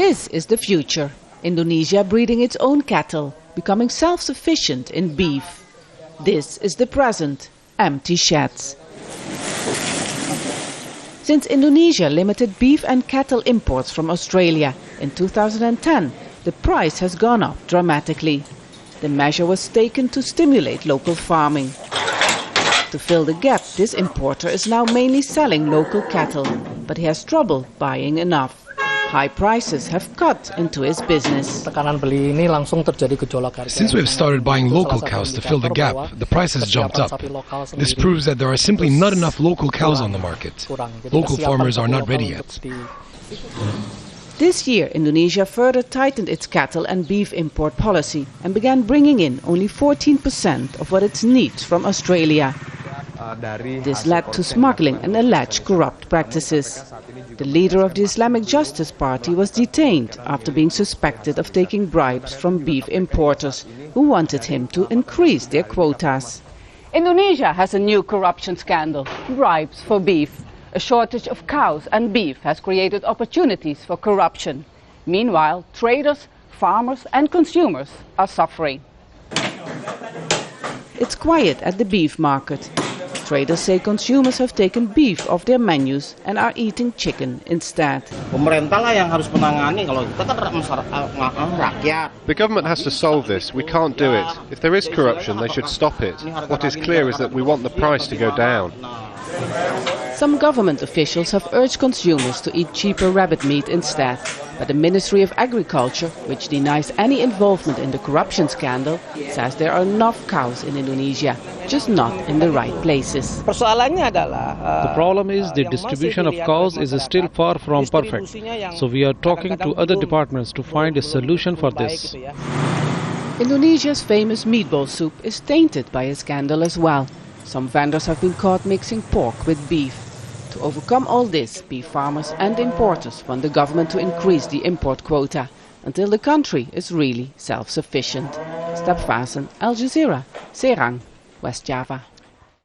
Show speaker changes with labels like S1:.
S1: This is the future. Indonesia breeding its own cattle, becoming self-sufficient in beef. This is the present, empty sheds. Since Indonesia limited beef and cattle imports from Australia in 2010, the price has gone up dramatically. The measure was taken to stimulate local farming. To fill the gap, this importer is now mainly selling local cattle, but he has trouble buying enough. High prices have cut into his business.
S2: Since we've started buying local cows to fill the gap, the price has jumped up. This proves that there are simply not enough local cows on the market. Local farmers are not ready yet.
S1: This year, Indonesia further tightened its cattle and beef import policy and began bringing in only 14% of what it needs from Australia. This led to smuggling and alleged corrupt practices. The leader of the Islamic Justice Party was detained after being suspected of taking bribes from beef importers who wanted him to increase their quotas. Indonesia has a new corruption scandal, bribes for beef. A shortage of cows and beef has created opportunities for corruption. Meanwhile, traders, farmers and consumers are suffering. It's quiet at the beef market. Traders say consumers have taken beef off their menus and are eating chicken instead.
S3: The government has to solve this. We can't do it. If there is corruption, they should stop it. What is clear is that we want the price to go down.
S1: Some government officials have urged consumers to eat cheaper rabbit meat instead. But the Ministry of Agriculture, which denies any involvement in the corruption scandal, says there are enough cows in Indonesia, just not in the right places.
S4: The problem is the distribution of cows is still far from perfect. So we are talking to other departments to find a solution for this.
S1: Indonesia's famous meatball soup is tainted by a scandal as well. Some vendors have been caught mixing pork with beef. To overcome all this, beef farmers and importers want the government to increase the import quota until the country is really self-sufficient. Vaessen, Al Jazeera, Serang, West Java.